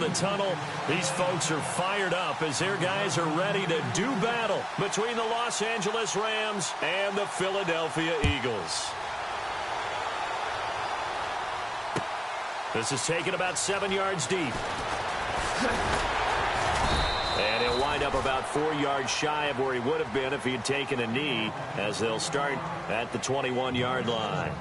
of the tunnel. These folks are fired up as their guys are ready to do battle between the Los Angeles Rams and the Philadelphia Eagles. This is taken about 7 yards deep. And he'll wind up about 4 yards shy of where he would have been if he had taken a knee, as they'll start at the 21-yard line.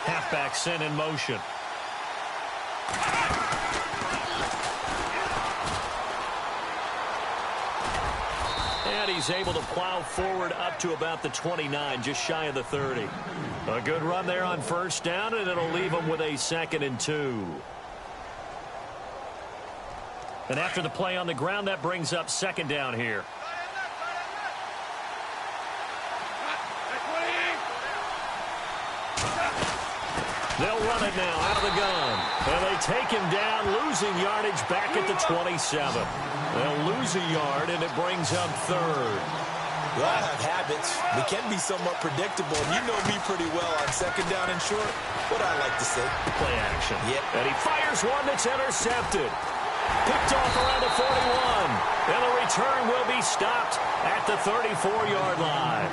Halfback sent in motion. And he's able to plow forward up to about the 29, just shy of the 30. A good run there on first down, and it'll leave him with a 2nd and 2. And after the play on the ground, that brings up 2nd down here. They'll run it now out of the gun. And they take him down, losing yardage back at the 27. They'll lose a yard, and it brings up 3rd. We all have habits. We can be somewhat predictable. And you know me pretty well on 2nd down and short. What I like to say. Play action. Yep. And he fires one that's intercepted. Picked off around the 41. And the return will be stopped at the 34-yard line.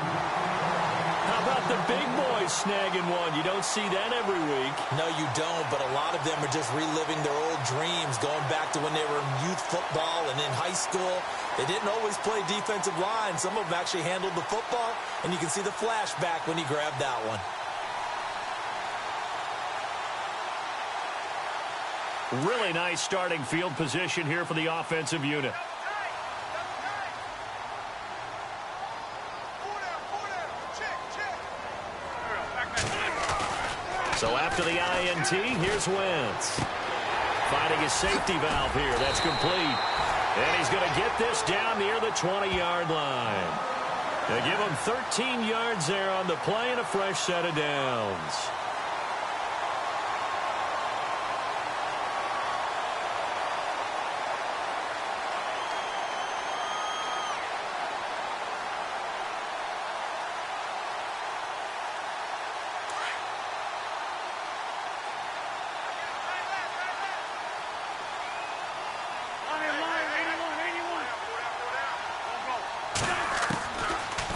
How about the big boys snagging one? You don't see that every week. No, you don't, but a lot of them are just reliving their old dreams, going back to when they were in youth football and in high school. They didn't always play defensive line. Some of them actually handled the football, and you can see the flashback when he grabbed that one. Really nice starting field position here for the offensive unit. So after the INT, here's Wentz. Finding his safety valve here. That's complete. And he's going to get this down near the 20-yard line. They give him 13 yards there on the play and a fresh set of downs.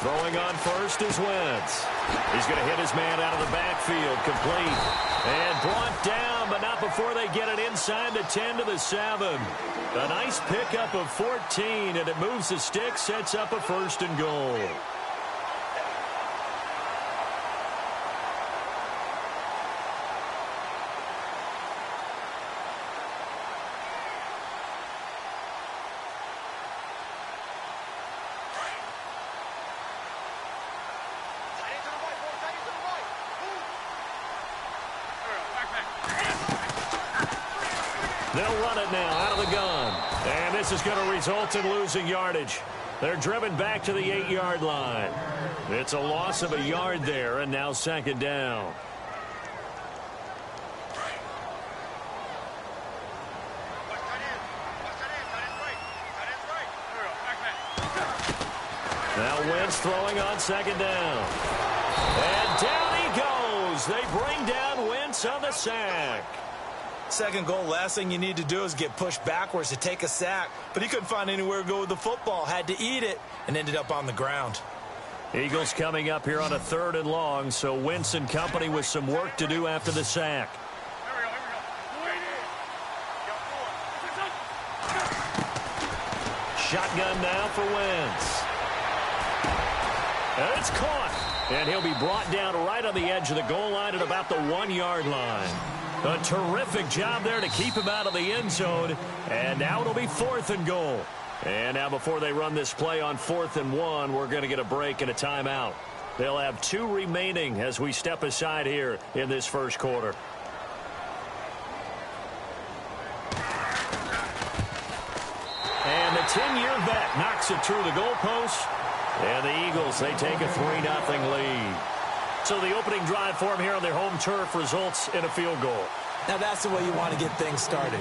Throwing on first is Wentz. He's going to hit his man out of the backfield, complete. And brought down, but not before they get it inside the 10 to the 7. A nice pickup of 14, and it moves the stick, sets up a 1st and goal. They'll run it now out of the gun. And this is going to result in losing yardage. They're driven back to the 8-yard line. It's a loss of a yard there, and now 2nd down. Now Wentz throwing on 2nd down. And down he goes. They bring down Wentz on the sack. 2nd goal, last thing you need to do is get pushed backwards to take a sack. But he couldn't find anywhere to go with the football, had to eat it, and ended up on the ground. Eagles coming up here on a 3rd and long, so Wentz and company with some work to do after the sack. Shotgun now for Wentz. And it's caught. And he'll be brought down right on the edge of the goal line at about the 1-yard line. A terrific job there to keep him out of the end zone. And now it'll be 4th and goal. And now before they run this play on 4th and 1, we're going to get a break and a timeout. They'll have 2 remaining as we step aside here in this first quarter. And the 10-year vet knocks it through the goalpost. And the Eagles, they take a 3-0 lead. So the opening drive for them here on their home turf results in a field goal. Now that's the way you want to get things started.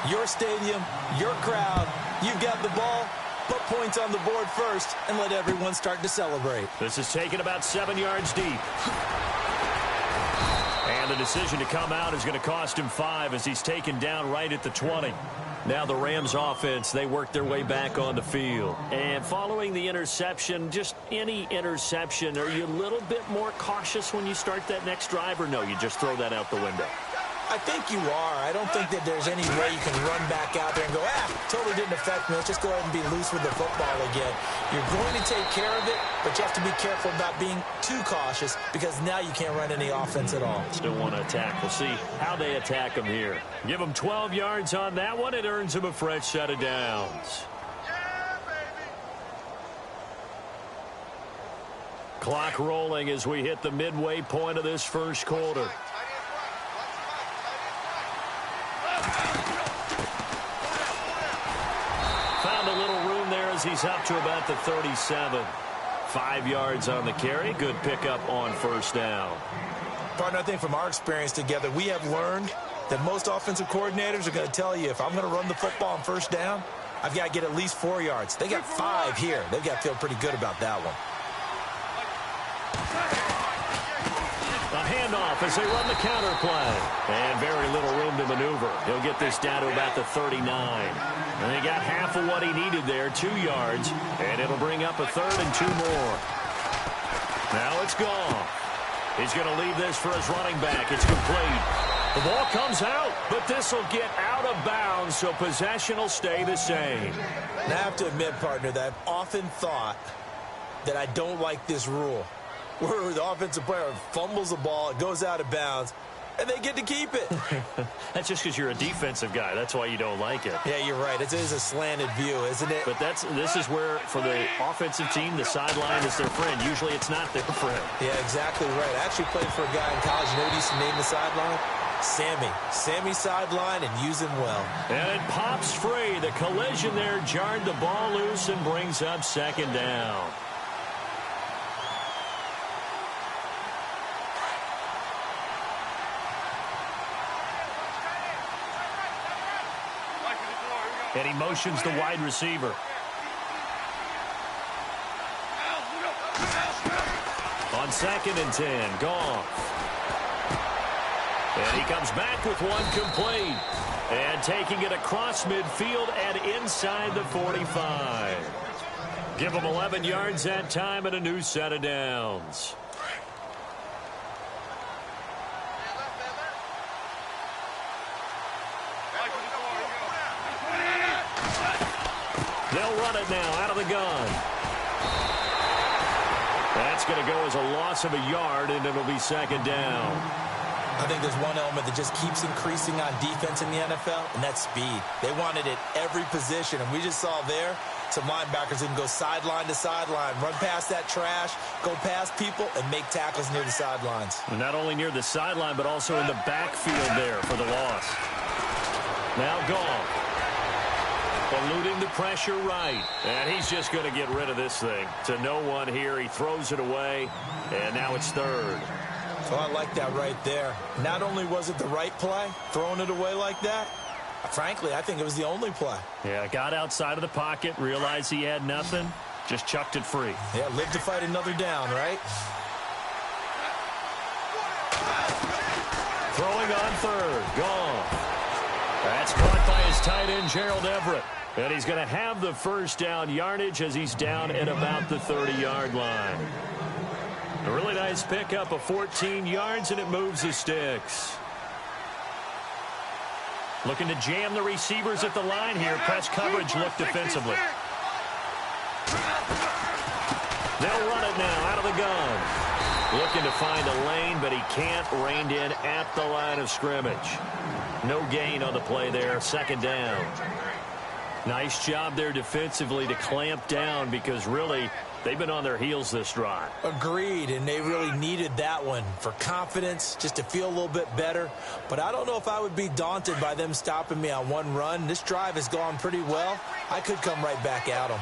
Your stadium, your crowd, you've got the ball, put points on the board first, and let everyone start to celebrate. This is taken about 7 yards deep. And the decision to come out is going to cost him 5 as he's taken down right at the 20. Now the Rams offense, they work their way back on the field. And following the interception, just any interception, are you a little bit more cautious when you start that next drive, or no, you just throw that out the window? I think you are. I don't think that there's any way you can run back out there and go, totally didn't affect me. Let's just go ahead and be loose with the football again. You're going to take care of it, but you have to be careful about being too cautious because now you can't run any offense at all. Still want to attack. We'll see how they attack him here. Give him 12 yards on that one. It earns him a fresh set of downs. Clock rolling as we hit the midway point of this first quarter. Found a little room there as he's up to about the 37. 5 yards on the carry. Good pickup on first down. Partner, I think from our experience together, we have learned that most offensive coordinators are going to tell you, if I'm going to run the football on first down, I've got to get at least 4 yards. They got 5 here. They've got to feel pretty good about that one. A handoff as they run the counter play. And very little room to maneuver. He'll get this down to about the 39. And he got half of what he needed there, 2 yards. And it'll bring up a 3rd and 2 more. Now it's gone. He's going to leave this for his running back. It's complete. The ball comes out, but this will get out of bounds, so possession will stay the same. Now I have to admit, partner, that I've often thought that I don't like this rule, where the offensive player fumbles the ball, it goes out of bounds, and they get to keep it. That's just because you're a defensive guy. That's why you don't like it. Yeah, you're right. It is a slanted view, isn't it? But this is where, for the offensive team, the sideline is their friend. Usually it's not their friend. Yeah, exactly right. I actually played for a guy in college. You know what he used to name the sideline? Sammy. Sammy sideline, and use him well. And it pops free. The collision there jarred the ball loose and brings up second down. And he motions the wide receiver. On 2nd and 10, Goff. And he comes back with one complete. And taking it across midfield and inside the 45. Give him 11 yards that time and a new set of downs. They'll run it now out of the gun. That's going to go as a loss of a yard, and it'll be second down. I think there's one element that just keeps increasing on defense in the NFL, and that's speed. They want it at every position, and we just saw there some linebackers that can go sideline to sideline, run past that trash, go past people, and make tackles near the sidelines. And not only near the sideline, but also in the backfield there for the loss. Now Goff. Eluding the pressure right. And he's just going to get rid of this thing. To no one here. He throws it away. And now it's 3rd. So I like that right there. Not only was it the right play, throwing it away like that, frankly, I think it was the only play. Yeah, got outside of the pocket, realized he had nothing, just chucked it free. Yeah, live to fight another down, right? Throwing on 3rd. Gone. That's caught by his tight end, Gerald Everett. And he's going to have the first down yardage as he's down at about the 30-yard line. A really nice pickup of 14 yards, and it moves the sticks. Looking to jam the receivers at the line here. Press coverage look defensively. They'll run it now out of the gun. Looking to find a lane, but he can't. Reined in at the line of scrimmage. No gain on the play there. Second down. Nice job there defensively to clamp down because really they've been on their heels this drive. Agreed, and they really needed that one for confidence, just to feel a little bit better. But I don't know if I would be daunted by them stopping me on one run. This drive has gone pretty well. I could come right back at them.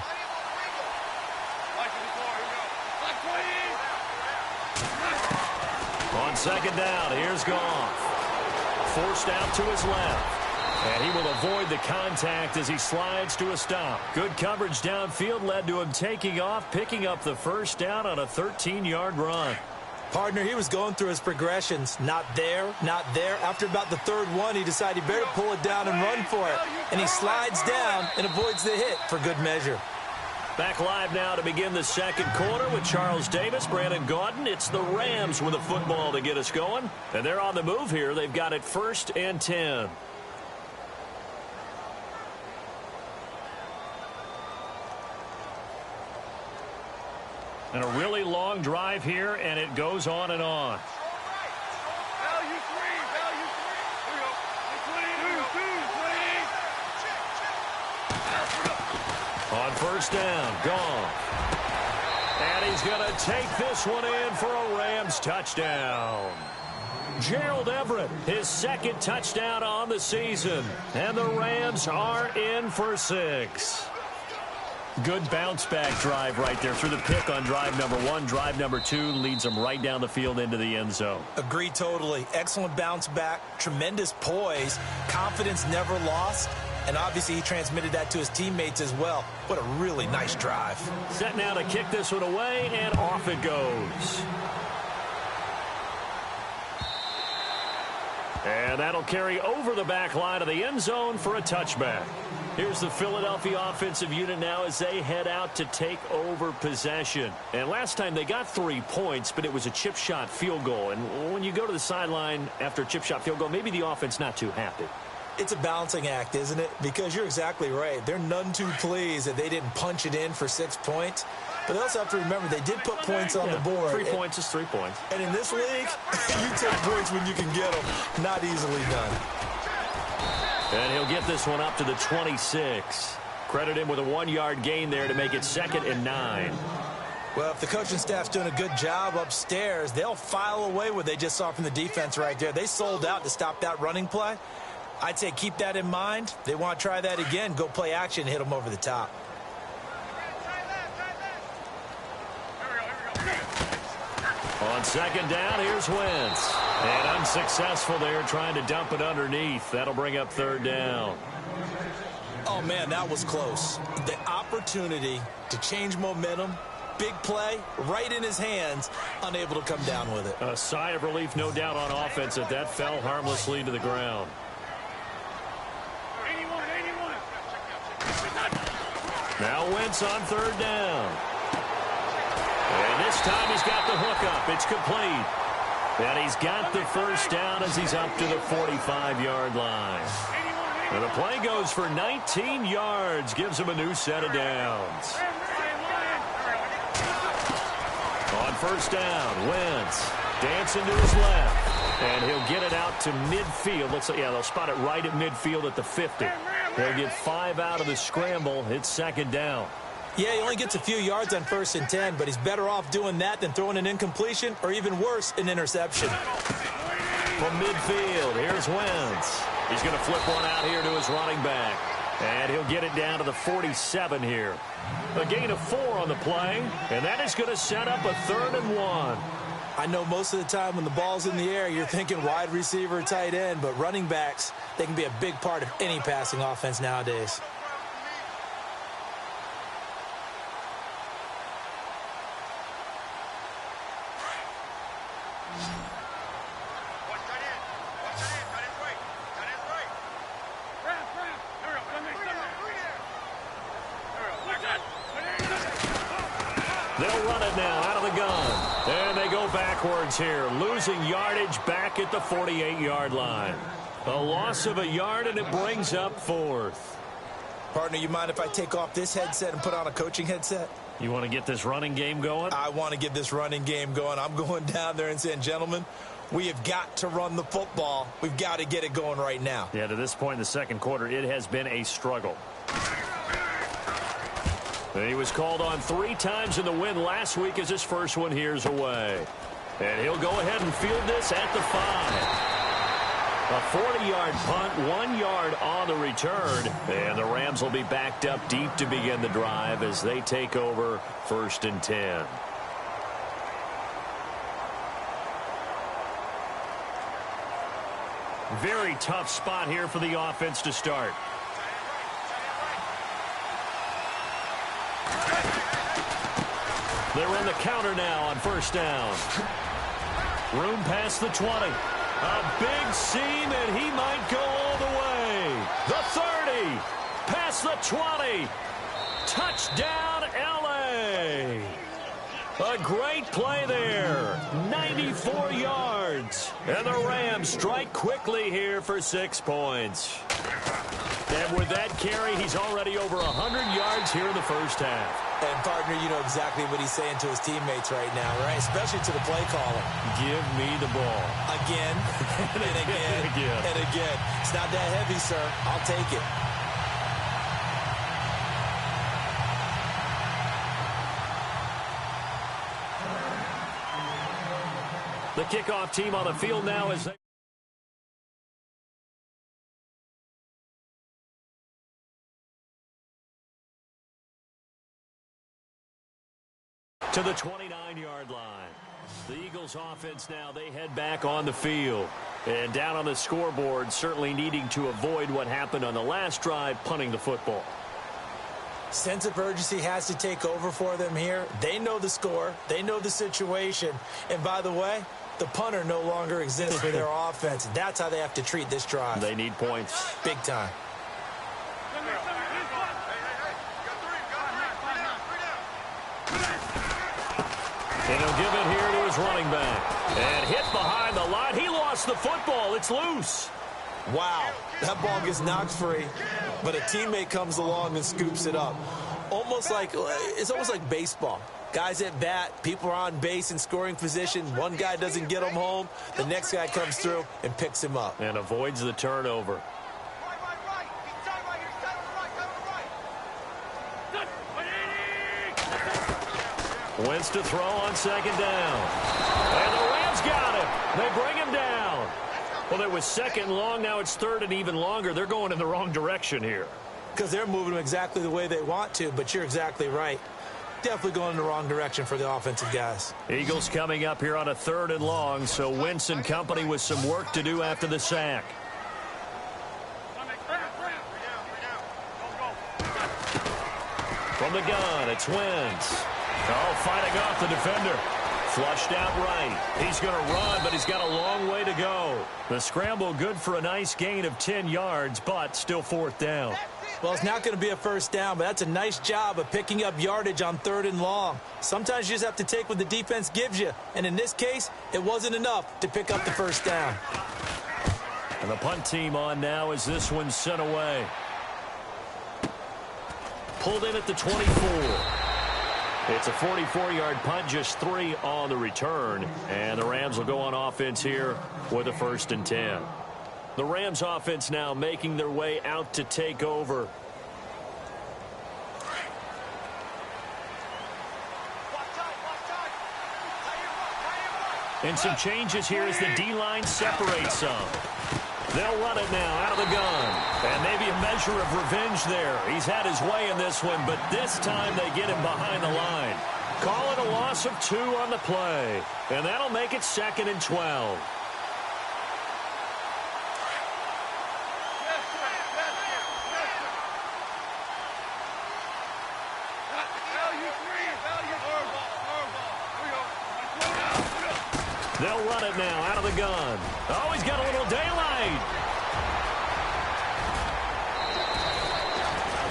On second down, here's Goff. forced out to his left. And he will avoid the contact as he slides to a stop. Good coverage downfield led to him taking off, picking up the first down on a 13-yard run. Partner, he was going through his progressions. Not there, not there. After about the third one, he decided he better pull it down and run for it. And he slides down and avoids the hit for good measure. Back live now to begin the second quarter with Charles Davis, Brandon Gaudin. It's the Rams with a football to get us going. And they're on the move here. They've got it 1st and 10. And a really long drive here, and it goes on and on. On first down, gone. And he's going to take this one in for a Rams touchdown. Gerald Everett, his second touchdown on the season. And the Rams are in for 6. Good bounce-back drive right there through the pick on drive number 1. Drive number 2 leads them right down the field into the end zone. Agree totally. Excellent bounce back, tremendous poise, confidence never lost, and obviously he transmitted that to his teammates as well. What a really nice drive. Set now to kick this one away, and off it goes. And that'll carry over the back line of the end zone for a touchback. Here's the Philadelphia offensive unit now as they head out to take over possession. And last time they got 3 points, but it was a chip shot field goal. And when you go to the sideline after a chip shot field goal, maybe the offense not too happy. It's a balancing act, isn't it? Because you're exactly right. They're none too pleased that they didn't punch it in for 6 points. But they also have to remember they did put points on the board. 3 points is 3 points. And in this league, you take points when you can get them. Not easily done. And he'll get this one up to the 26. Credit him with a 1-yard gain there to make it 2nd and 9. Well, if the coaching staff's doing a good job upstairs, they'll file away what they just saw from the defense right there. They sold out to stop that running play. I'd say keep that in mind. They want to try that again. Go play action, hit them over the top. On 2nd down, here's Wentz. And unsuccessful there trying to dump it underneath. That'll bring up 3rd down. Oh, man, that was close. The opportunity to change momentum, big play, right in his hands, unable to come down with it. A sigh of relief, no doubt, on offense that fell harmlessly to the ground. Now Wentz on 3rd down. And this time he's got the hook up. It's complete. And he's got the first down as he's up to the 45-yard line. And the play goes for 19 yards. Gives him a new set of downs. On 1st down, Wentz dancing to his left. And he'll get it out to midfield. Looks like, yeah, they'll spot it right at midfield at the 50. They'll get 5 out of the scramble. It's 2nd down. Yeah, he only gets a few yards on 1st and 10, but he's better off doing that than throwing an incompletion or even worse, an interception. From midfield, here's Wentz. He's going to flip one out here to his running back. And he'll get it down to the 47 here. A gain of 4 on the play, and that is going to set up a 3rd and 1. I know most of the time when the ball's in the air, you're thinking wide receiver, tight end, but running backs, they can be a big part of any passing offense nowadays. They'll run it now out of the gun. And they go backwards here, losing yardage back at the 48-yard line. A loss of a yard, and it brings up 4th. Partner, you mind if I take off this headset and put on a coaching headset? You want to get this running game going? I want to get this running game going. I'm going down there and saying, gentlemen, we have got to run the football. We've got to get it going right now. Yeah, to this point in the second quarter, it has been a struggle. He was called on 3 times in the win last week as his first one here's away. And he'll go ahead and field this at the 5. A 40-yard punt, 1 yard on the return. And the Rams will be backed up deep to begin the drive as they take over 1st and 10. Very tough spot here for the offense to start. They run the counter now on first down. Room past the 20. A big seam, and he might go all the way. The 30. Past the 20. Touchdown, L.A. A great play there. 94 yards. And the Rams strike quickly here for 6 points. And with that carry, he's already over 100 yards here in the first half. And, partner, you know exactly what he's saying to his teammates right now, right? Especially to the play caller. Give me the ball. Again, and again, and again. It's not that heavy, sir. I'll take it. The kickoff team on the field now as they... to the 29-yard line. The Eagles offense now, they head back on the field. And down on the scoreboard, certainly needing to avoid what happened on the last drive, punting the football. Sense of urgency has to take over for them here. They know the score. They know the situation. And by the way, the punter no longer exists for their offense. That's how they have to treat this drive. They need points. Big time. And he'll give it here to his running back. And hit behind the line. He lost the football. It's loose. Wow, that ball gets knocked free, but a teammate comes along and scoops it up. It's almost like baseball. Guys at bat, people are on base in scoring position. One guy doesn't get him home. The next guy comes through and picks him up. And avoids the turnover. Wentz to throw on second down. And the Rams got him. They bring him down. Well, it was second long. Now it's third and even longer. They're going in the wrong direction here. Because they're moving exactly the way they want to, but you're exactly right. Definitely going in the wrong direction for the offensive guys. Eagles coming up here on a third and long, so Wentz and company with some work to do after the sack. From the gun, it's Wentz. Oh, fighting off the defender. Flushed out right. He's going to run, but he's got a long way to go. The scramble good for a nice gain of 10 yards, but still fourth down. Well, it's not going to be a first down, but that's a nice job of picking up yardage on third and long. Sometimes you just have to take what the defense gives you, and in this case, it wasn't enough to pick up the first down. And the punt team on now as this one's sent away. Pulled in at the 24. It's a 44-yard punt, just 3 on the return. And the Rams will go on offense here with a 1st and 10. The Rams offense now making their way out to take over. And some changes here as the D-line separates some. They'll run it now out of the gun. And maybe a measure of revenge there. He's had his way in this one, but this time they get him behind the line. Call it a loss of 2 on the play. And that'll make it 2nd and 12. They'll run it now out of the gun. Oh, he's got a little daylight.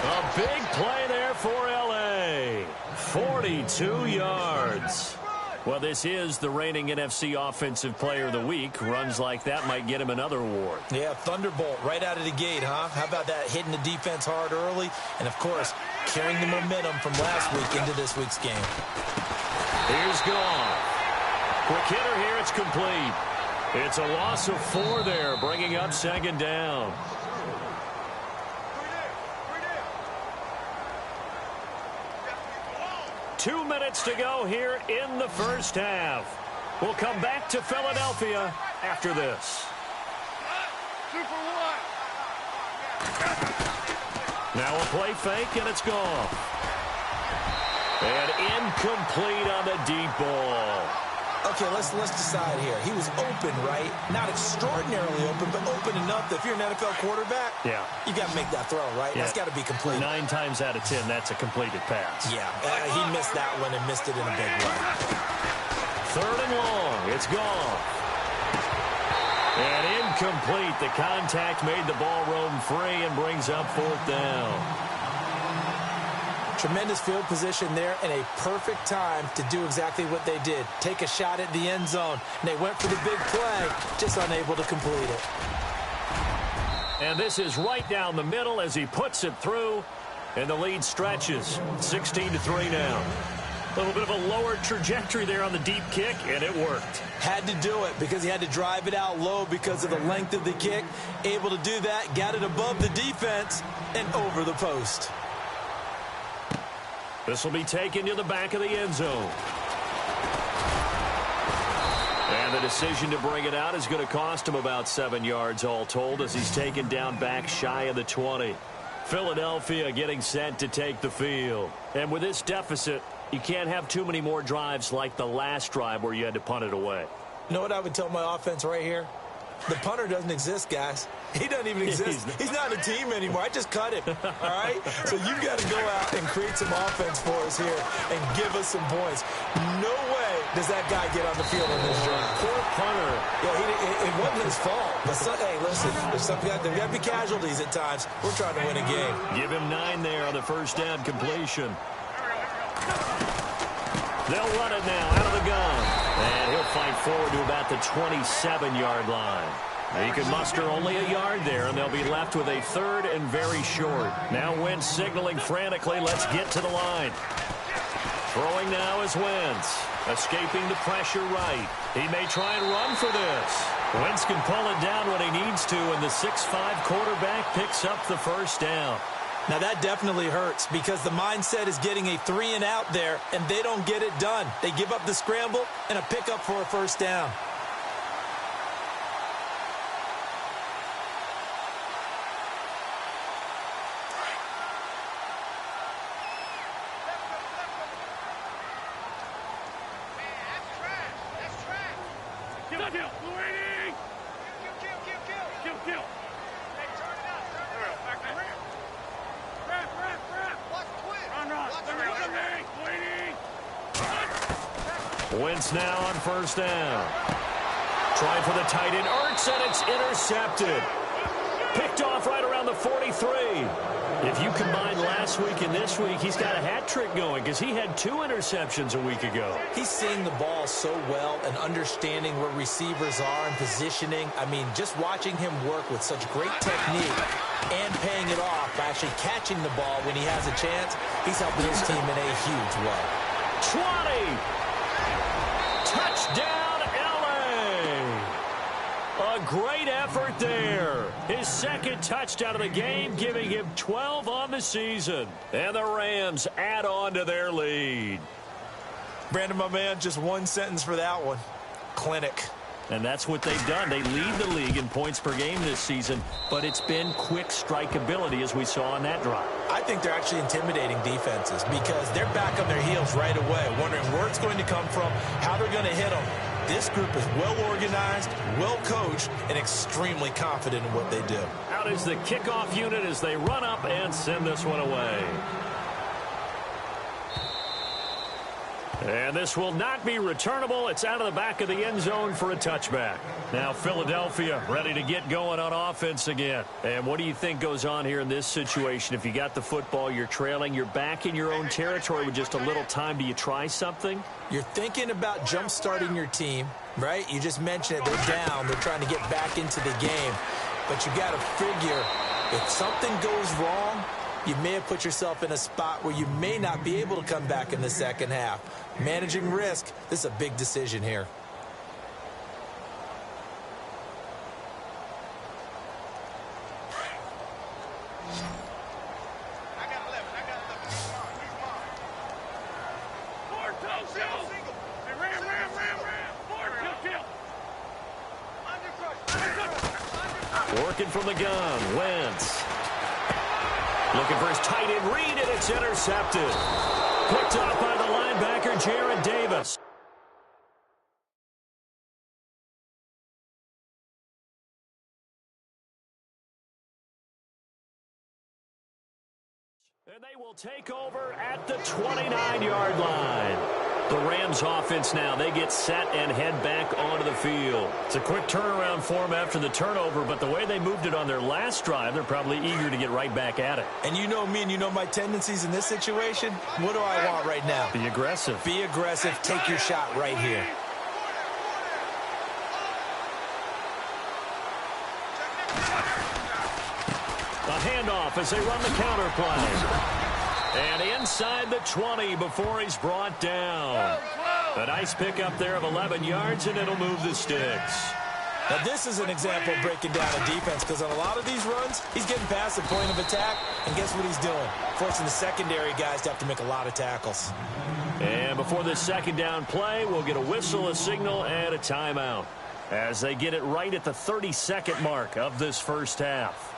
A big play there for L.A. 42 yards. Well, this is the reigning NFC Offensive Player of the Week. Runs like that might get him another award. Yeah, Thunderbolt right out of the gate, huh? How about that, hitting the defense hard early? And, of course, carrying the momentum from last week into this week's game. Here's Goff. Quick hitter here, it's complete. It's a loss of 4 there, bringing up 2nd down. Two minutes to go here in the first half. We'll come back to Philadelphia after this. Now a play fake, and it's gone. And incomplete on the deep ball. Okay, let's decide here. He was open, right? Not extraordinarily open, but open enough that if you're an NFL quarterback, you got to make that throw, right? Yeah. That's got to be complete. 9 times out of 10, that's a completed pass. Yeah, he missed that one and missed it in a big way. 3rd and long. It's gone. And incomplete. The contact made the ball roam free and brings up 4th down. Tremendous field position there and a perfect time to do exactly what they did. Take a shot at the end zone. And they went for the big play, just unable to complete it. And this is right down the middle as he puts it through. And the lead stretches. 16-3 now. A little bit of a lower trajectory there on the deep kick, and it worked. Had to do it because he had to drive it out low because of the length of the kick. Able to do that, got it above the defense and over the post. This will be taken to the back of the end zone. And the decision to bring it out is going to cost him about 7 yards all told as he's taken down back shy of the 20. Philadelphia getting set to take the field. And with this deficit, you can't have too many more drives like the last drive where you had to punt it away. You know what I would tell my offense right here? The punter doesn't exist, guys. He doesn't even exist. He's not a team anymore. I just cut him, all right? So you've got to go out and create some offense for us here and give us some points. No way does that guy get on the field in this drive. Poor punter. Yeah, it wasn't his fault. But, hey, listen, there's got to be casualties at times. We're trying to win a game. Give him 9 there on the first down completion. They'll run it now out of the gun. And he'll fight forward to about the 27-yard line. He can muster only a yard there, and they'll be left with a 3rd and very short. Now Wentz signaling frantically, let's get to the line. Throwing now is Wentz. Escaping the pressure right. He may try and run for this. Wentz can pull it down when he needs to, and the 6'5" quarterback picks up the first down. Now, that definitely hurts because the mindset is getting a 3-and-out there, and they don't get it done. They give up the scramble and a pickup for a first down. Wentz now on first down. Trying for the tight end, Ertz, and it's intercepted. Picked off right around the 43. If you combine last week and this week, he's got a hat trick going because he had 2 interceptions a week ago. He's seeing the ball so well and understanding where receivers are and positioning. I mean, just watching him work with such great technique and paying it off by actually catching the ball when he has a chance, he's helping his team in a huge way. 20. Touchdown, L.A. A great effort there. His 2nd touchdown of the game, giving him 12 on the season. And the Rams add on to their lead. Brandon, my man, just one sentence for that one. Clinic. And that's what they've done. They lead the league in points per game this season, but it's been quick strikeability as we saw on that drive. I think they're actually intimidating defenses because they're back on their heels right away, wondering where it's going to come from, how they're going to hit them. This group is well organized, well coached, and extremely confident in what they do. Out is the kickoff unit as they run up and send this one away. And this will not be returnable. It's out of the back of the end zone for a touchback. Now Philadelphia ready to get going on offense again. And what do you think goes on here in this situation? If you got the football, you're trailing, you're back in your own territory with just a little time. Do you try something? You're thinking about jump-starting your team, right? You just mentioned it. They're down. They're trying to get back into the game. But you got to figure if something goes wrong, you may have put yourself in a spot where you may not be able to come back in the second half. Managing risk, this is a big decision here. Working from the gun, Wentz. Looking for his tight end read, and it's intercepted. Picked off by the linebacker, Jared Davis. Will take over at the 29-yard line. The Rams offense now, they get set and head back onto the field. It's a quick turnaround for them after the turnover, but the way they moved it on their last drive, they're probably eager to get right back at it. And you know me and you know my tendencies in this situation. What do I want right now? Be aggressive. Be aggressive. Take your shot right here. A handoff as they run the counter play. And inside the 20 before he's brought down. A nice pickup there of 11 yards, and it'll move the sticks. Now, this is an example of breaking down a defense, because on a lot of these runs, he's getting past the point of attack, and guess what he's doing? Forcing the secondary guys to have to make a lot of tackles. And before this second down play, we'll get a whistle, a signal, and a timeout as they get it right at the 30-second mark of this first half.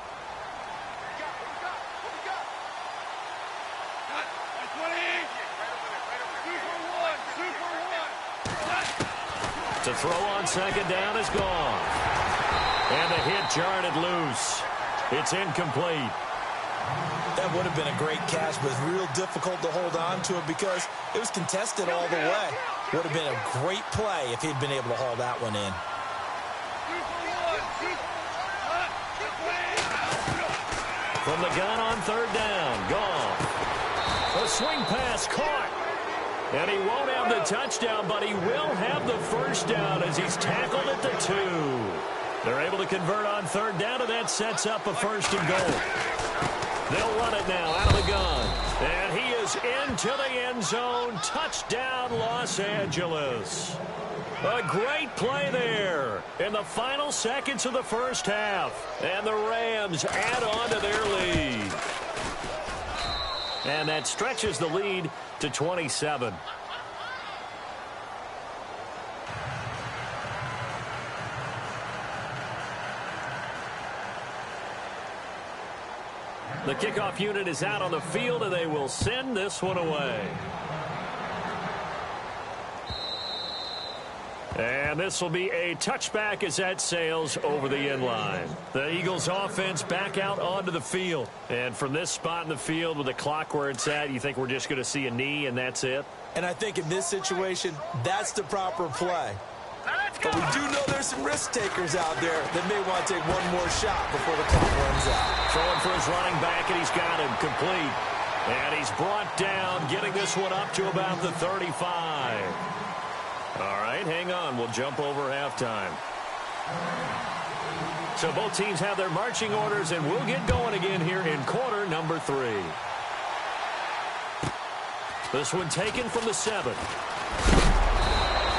To throw on second down is gone. And the hit jarred it loose. It's incomplete. That would have been a great catch, but it's real difficult to hold on to it because it was contested all the way. Would have been a great play if he'd been able to haul that one in. From the gun on third down, gone. A swing pass caught. And he won't have the touchdown, but he will have the first down as he's tackled at the 2. They're able to convert on third down, and that sets up a first and goal. They'll run it now out of the gun. And he is into the end zone. Touchdown, Los Angeles. A great play there in the final seconds of the first half. And the Rams add on to their lead. And that stretches the lead to 27. The kickoff unit is out on the field, and they will send this one away. And this will be a touchback as that sails over the end line. The Eagles offense back out onto the field. And from this spot in the field with the clock where it's at, you think we're just going to see a knee and that's it? And I think in this situation, that's the proper play. But we do know there's some risk takers out there that may want to take one more shot before the clock runs out. Throwing for his running back, and he's got him complete. And he's brought down, getting this one up to about the 35. All right, hang on. We'll jump over halftime. So both teams have their marching orders, and we'll get going again here in quarter number 3. This one taken from the 7.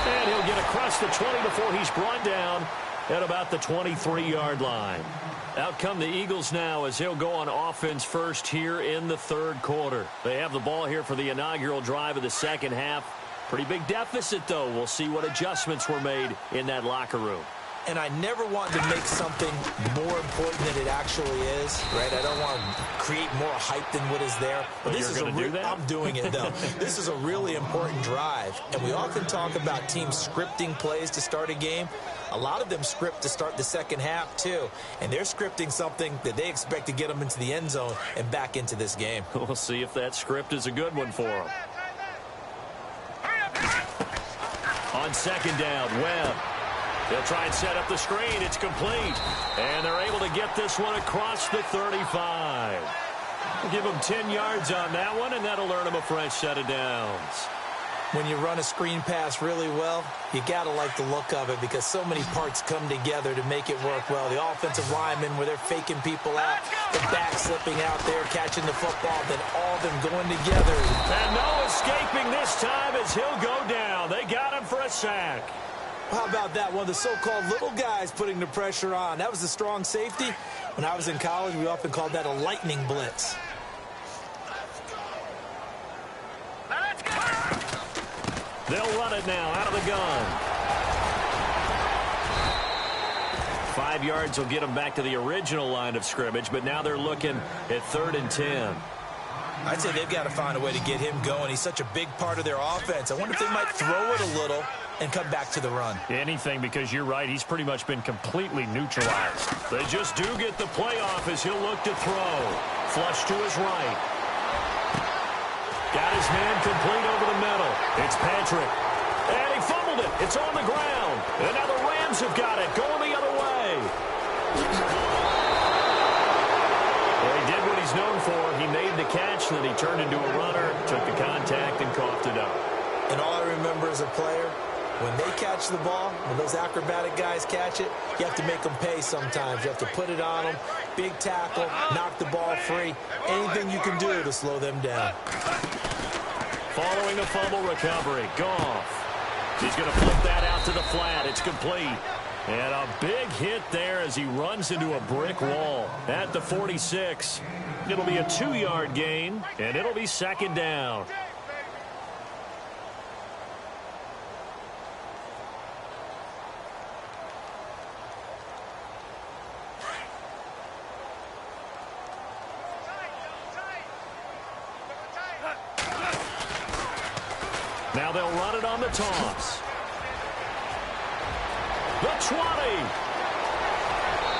And he'll get across the 20 before he's brought down at about the 23-yard line. Out come the Eagles now as they'll go on offense first here in the third quarter. They have the ball here for the inaugural drive of the second half. Pretty big deficit, though. We'll see what adjustments were made in that locker room. And I never want to make something more important than it actually is, right? I don't want to create more hype than what is there. But this is I'm doing it, though. This is a really important drive. And we often talk about teams scripting plays to start a game. A lot of them script to start the second half, too. And they're scripting something that they expect to get them into the end zone and back into this game. We'll see if that script is a good one for them. On second down, Webb. They'll try and set up the screen. It's complete. And they're able to get this one across the 35. We'll give them 10 yards on that one, and that'll earn them a fresh set of downs. When you run a screen pass really well, you got to like the look of it because so many parts come together to make it work well. The offensive linemen where they're faking people out, the back slipping out there, catching the football, then all of them going together. And no escaping this time as he'll go down. They got him for a sack. How about that? One of the so-called little guys putting the pressure on. That was the strong safety. When I was in college, we often called that a lightning blitz. They'll run it now out of the gun. 5 yards will get them back to the original line of scrimmage, but now they're looking at 3rd and 10. I'd say they've got to find a way to get him going. He's such a big part of their offense. I wonder if they might throw it a little and come back to the run. Anything, because you're right. He's pretty much been completely neutralized. They just do get the play off as he'll look to throw. Flush to his right. Got his man complete over the middle. It's Patrick. And he fumbled it. It's on the ground. And now the Rams have got it, going the other way. Well, he did what he's known for. He made the catch, then he turned into a runner, took the contact, and coughed it up. And all I remember as a player, when they catch the ball, when those acrobatic guys catch it, you have to make them pay sometimes. You have to put it on them, big tackle, knock the ball free. Anything you can do to slow them down. Following a fumble recovery, Goff. He's going to flip that out to the flat. It's complete. And a big hit there as he runs into a brick wall at the 46. It'll be a 2-yard gain, and it'll be second down. Now they'll run it on the toss. The 20.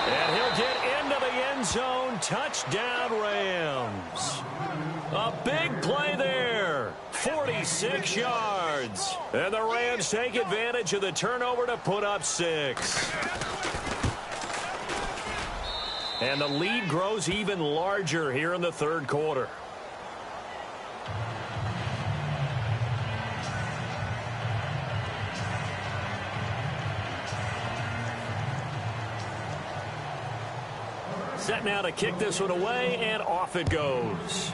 And he'll get into the end zone. Touchdown, Rams. A big play there. 46 yards. And the Rams take advantage of the turnover to put up 6. And the lead grows even larger here in the third quarter. Set now to kick this one away, and off it goes.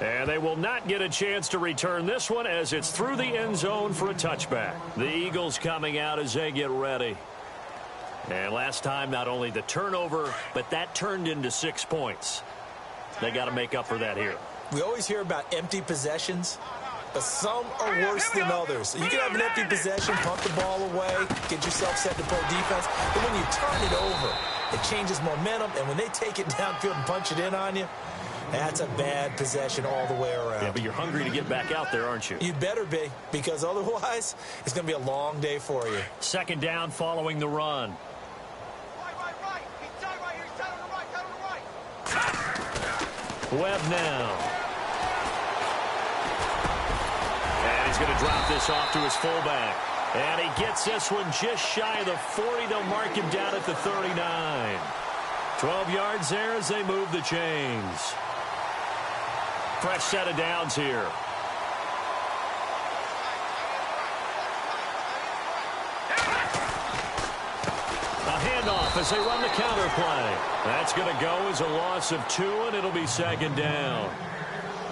And they will not get a chance to return this one as it's through the end zone for a touchback. The Eagles coming out as they get ready. And last time, not only the turnover, but that turned into 6 points. They got to make up for that here. We always hear about empty possessions, but some are worse than others. You can have an empty possession, punt the ball away, get yourself set to play defense. But when you turn it over, it changes momentum. And when they take it downfield and punch it in on you, that's a bad possession all the way around. Yeah, but you're hungry to get back out there, aren't you? You better be, because otherwise it's going to be a long day for you. Second down following the run. Webb now. And he's going to drop this off to his fullback. And he gets this one just shy of the 40. They'll mark him down at the 39. 12 yards there as they move the chains. Fresh set of downs here. A handoff as they run the counter play. That's going to go as a loss of 2, and it'll be second down.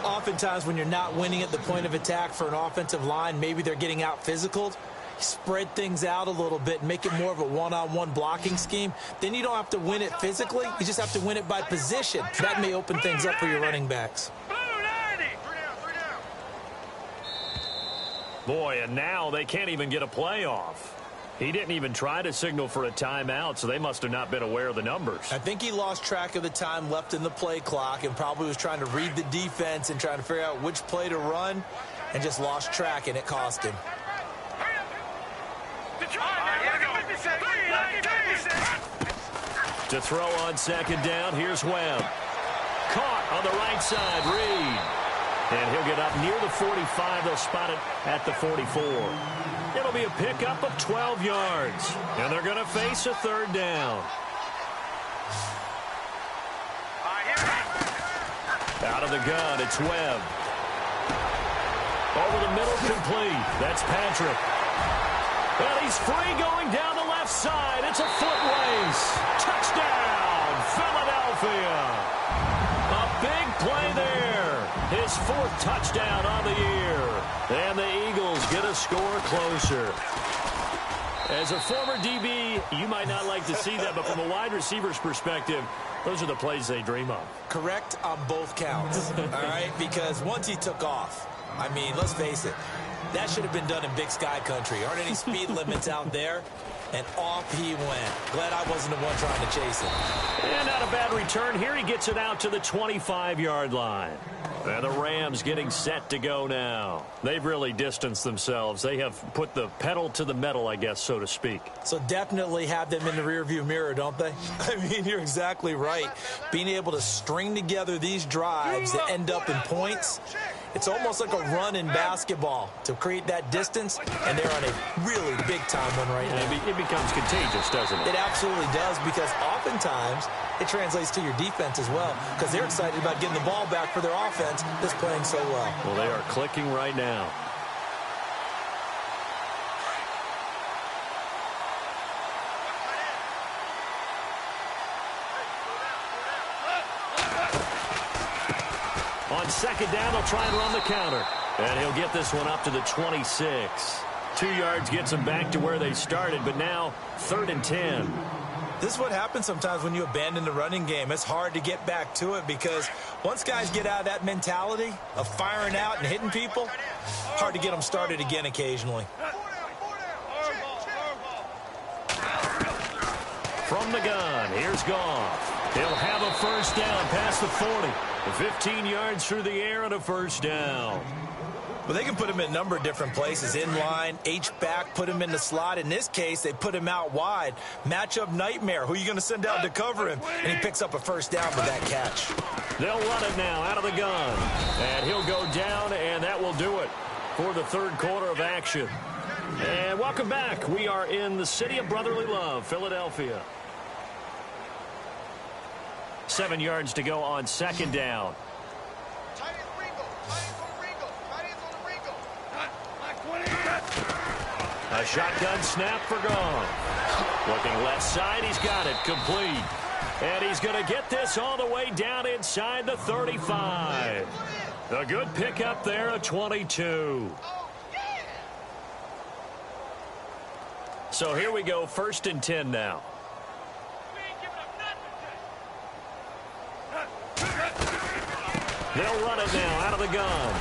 Oftentimes when you're not winning at the point of attack for an offensive line, maybe they're getting out physical. Spread things out a little bit and make it more of a one-on-one blocking scheme. Then you don't have to win it physically. You just have to win it by position. That may open things up for your running backs. Boy, and now they can't even get a play off. He didn't even try to signal for a timeout, so they must have not been aware of the numbers. I think he lost track of the time left in the play clock and probably was trying to read the defense and trying to figure out which play to run and just lost track, and it cost him. To throw on second down, here's Webb. Caught on the right side, Reed. And he'll get up near the 45. They'll spot it at the 44. It'll be a pickup of 12 yards. And they're going to face a third down. Out of the gun, it's Webb. Over the middle, complete. That's Patrick. And he's free going down the left side. It's a foot race. Touchdown, Philadelphia. A big play there. His 4th touchdown on the year. And the Eagles get a score closer. As a former DB, you might not like to see that, but from a wide receiver's perspective, those are the plays they dream of. Correct on both counts, all right? Because once he took off, I mean, let's face it. That should have been done in Big Sky country. Aren't any speed limits out there? And off he went. Glad I wasn't the one trying to chase it. And not a bad return here. He gets it out to the 25-yard line. And the Rams getting set to go now. They've really distanced themselves. They have put the pedal to the metal, I guess, so to speak. So definitely have them in the rearview mirror, don't they? I mean, you're exactly right. Being able to string together these drives that end up in points, it's almost like a run in basketball to create that distance, and they're on a really big-time one right now. It becomes contagious, doesn't it? It absolutely does, because oftentimes it translates to your defense as well, because they're excited about getting the ball back for their offense that's playing so well. Well, they are clicking right now. On second down, they'll try and run the counter. And he'll get this one up to the 26. 2 yards gets them back to where they started, but now 3rd and 10. This is what happens sometimes when you abandon the running game. It's hard to get back to it because once guys get out of that mentality of firing out and hitting people, hard to get them started again occasionally. From the gun, here's Goff. He'll have a first down past the 40. 15 yards through the air and a first down. Well, they can put him in a number of different places. In line, H-back, put him in the slot. In this case, they put him out wide. Matchup nightmare. Who are you going to send out to cover him? And he picks up a first down with that catch. They'll run it now out of the gun. And he'll go down, and that will do it for the third quarter of action. And welcome back. We are in the city of brotherly love, Philadelphia. 7 yards to go on second down. A shotgun snap for Goff. Looking left side, he's got it complete. And he's going to get this all the way down inside the 35. A good pickup there, a 22. So here we go, 1st and 10 now. They'll run it now out of the gun.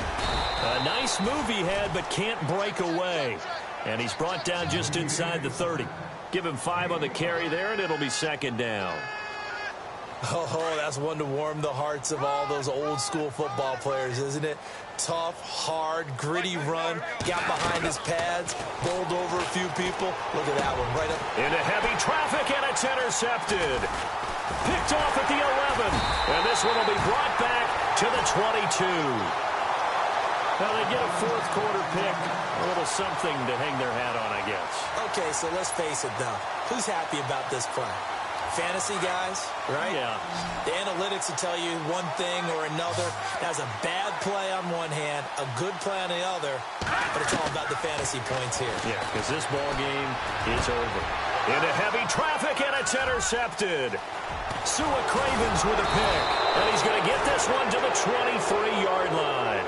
A nice move he had, but can't break away. And he's brought down just inside the 30. Give him 5 on the carry there, and it'll be second down. Oh, that's one to warm the hearts of all those old-school football players, isn't it? Tough, hard, gritty run. Got behind his pads, bowled over a few people. Look at that one, right up. Into heavy traffic, and it's intercepted. Picked off at the 11. And this one will be brought back to the 22. Well, they get a fourth quarter pick. A little something to hang their hat on, I guess. Okay, so let's face it, though. Who's happy about this play? Fantasy guys, right? Yeah. The analytics will tell you one thing or another. That's a bad play on one hand, a good play on the other, but it's all about the fantasy points here. Yeah, because this ball game is over. Into heavy traffic, and it's intercepted. Sua Cravens with a pick, and he's going to get this one to the 23-yard line.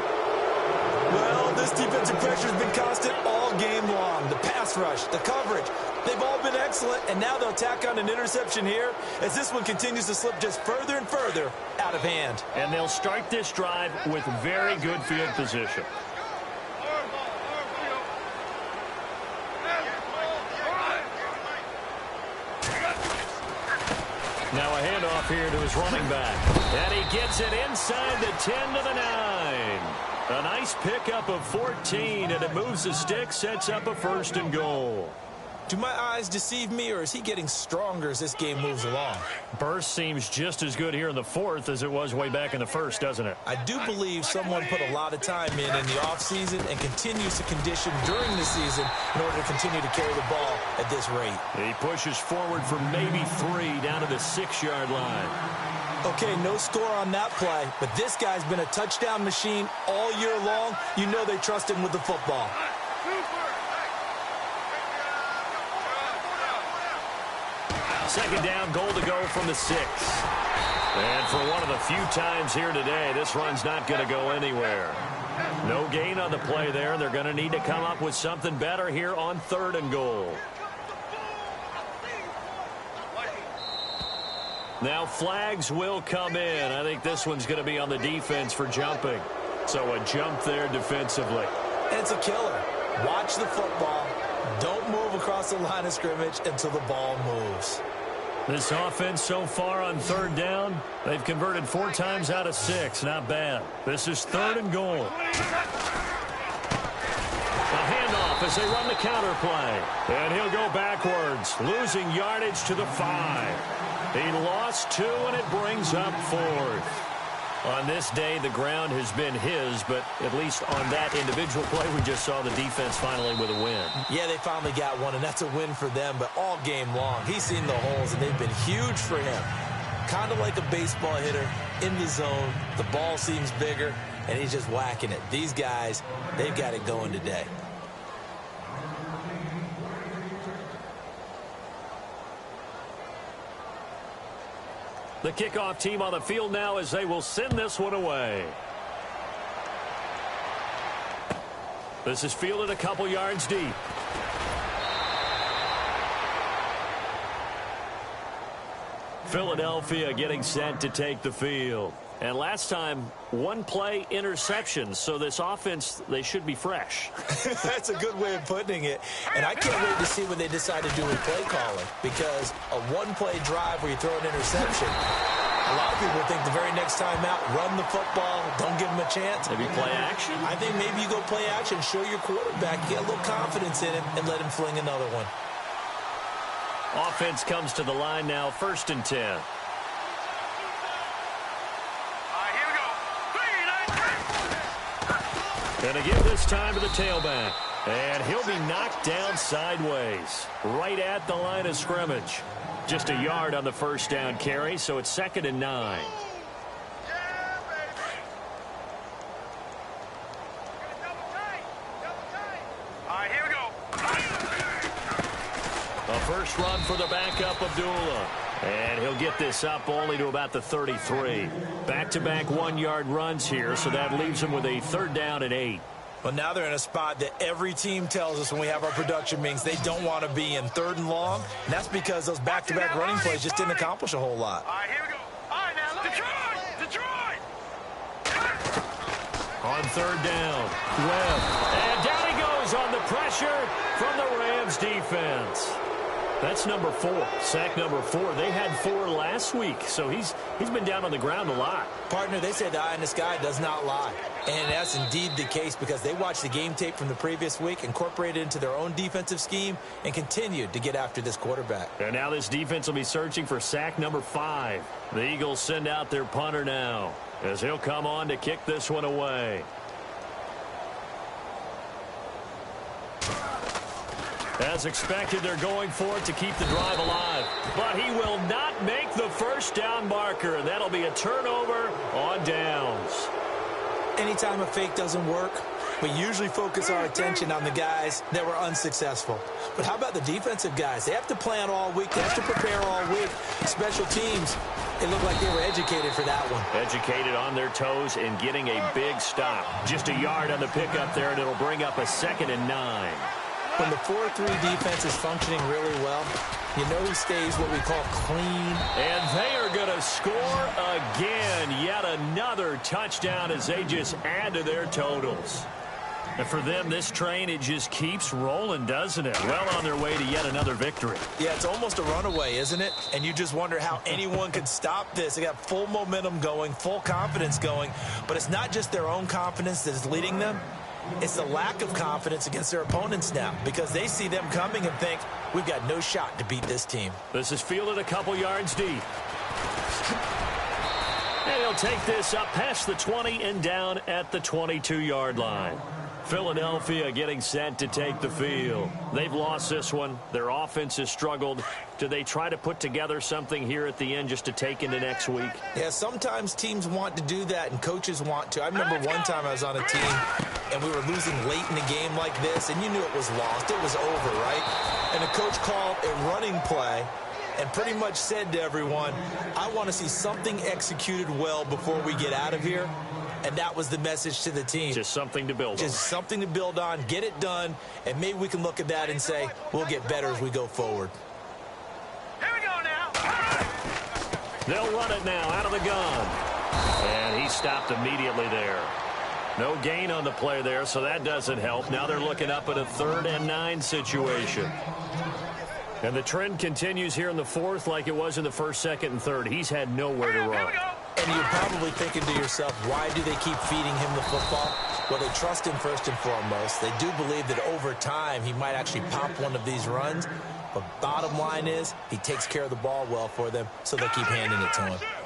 Well, this defensive pressure has been constant all game long. The pass rush, the coverage, they've all been excellent, and now they'll tack on an interception here as this one continues to slip just further and further out of hand. And they'll start this drive with very good field position. Now a handoff here to his running back. And he gets it inside the 10 to the 9. A nice pickup of 14, and it moves the stick, sets up a 1st and goal. Do my eyes deceive me, or is he getting stronger as this game moves along? Burst seems just as good here in the 4th as it was way back in the 1st, doesn't it? I do believe someone put a lot of time in the offseason and continues to condition during the season in order to continue to carry the ball at this rate. He pushes forward for maybe 3 down to the 6-yard line. Okay, no score on that play, but this guy's been a touchdown machine all year long. You know they trust him with the football. Second down, goal to go from the 6. And for one of the few times here today, this run's not going to go anywhere. No gain on the play there. They're going to need to come up with something better here on 3rd and goal. Now flags will come in. I think this one's going to be on the defense for jumping. So a jump there defensively. And it's a killer. Watch the football. Don't move across the line of scrimmage until the ball moves. This offense so far on third down, they've converted 4 times out of 6. Not bad. This is 3rd and goal. A handoff as they run the counter play. And he'll go backwards, losing yardage to the 5. He lost 2, and it brings up 4th. On this day, the ground has been his, but at least on that individual play, we just saw the defense finally with a win. Yeah, they finally got one, and that's a win for them, but all game long, he's seen the holes, and they've been huge for him. Kind of like a baseball hitter in the zone. The ball seems bigger, and he's just whacking it. These guys, they've got it going today. The kickoff team on the field now as they will send this one away. This is fielded a couple yards deep. Philadelphia getting set to take the field. And last time, 1 play interception, so this offense, they should be fresh. That's a good way of putting it. And I can't wait to see what they decide to do with play calling, because a 1-play drive where you throw an interception, a lot of people think the very next time out, run the football, don't give them a chance. Maybe play action? I think maybe you go play action, show your quarterback, get a little confidence in him, and let him fling another one. Offense comes to the line now, 1st and 10. And to give this time to the tailback. And he'll be knocked down sideways, right at the line of scrimmage. Just a yard on the 1st down carry, so it's 2nd and 9. A first run for the backup, Abdullah. And he'll get this up only to about the 33. Back-to-back 1-yard runs here, so that leaves him with a 3rd down and 8. Well, now they're in a spot that every team tells us when we have our production meetings they don't want to be in, 3rd and long. And that's because those back-to-back running plays just didn't accomplish a whole lot. All right, here we go. All right, now, Detroit! On 3rd down, Webb. And down he goes on the pressure from the Rams defense. That's number 4, sack number 4. They had 4 last week, so he's been down on the ground a lot. Partner, they say the eye in the sky does not lie. And that's indeed the case because they watched the game tape from the previous week, incorporated it into their own defensive scheme, and continued to get after this quarterback. And now this defense will be searching for sack number 5. The Eagles send out their punter now as he'll come on to kick this one away. As expected, they're going for it to keep the drive alive. But he will not make the 1st down marker. That'll be a turnover on downs. Anytime a fake doesn't work, we usually focus our attention on the guys that were unsuccessful. But how about the defensive guys? They have to plan all week. They have to prepare all week. Special teams, it looked like they were educated for that one. Educated on their toes and getting a big stop. Just a yard on the pickup there, and it'll bring up a 2nd and 9. When the 4-3 defense is functioning really well, you know he stays what we call clean. And they are going to score again. Yet another touchdown as they just add to their totals. And for them, this train, it just keeps rolling, doesn't it? Well on their way to yet another victory. Yeah, it's almost a runaway, isn't it? And you just wonder how anyone could stop this. They got full momentum going, full confidence going. But it's not just their own confidence that is leading them. It's the lack of confidence against their opponents now because they see them coming and think, we've got no shot to beat this team. This is fielded a couple yards deep. And he'll take this up past the 20 and down at the 22-yard line. Philadelphia getting set to take the field. They've lost this one. Their offense has struggled. Do they try to put together something here at the end just to take into next week? Yeah, sometimes teams want to do that and coaches want to. I remember one time I was on a team and we were losing late in the game like this, and you knew it was lost. It was over, right? And the coach called a running play and pretty much said to everyone, I want to see something executed well before we get out of here. And that was the message to the team. Just something to build on. Just something to build on, get it done, and maybe we can look at that and say, we'll get better as we go forward. Here we go now. They'll run it now out of the gun. And he stopped immediately there. No gain on the play there, so that doesn't help. Now they're looking up at a 3rd and 9 situation. And the trend continues here in the 4th like it was in the 1st, 2nd, and 3rd. He's had nowhere to run. And you're probably thinking to yourself, why do they keep feeding him the football? Well, they trust him first and foremost. They do believe that over time he might actually pop one of these runs. But bottom line is he takes care of the ball well for them, so they keep handing it to him.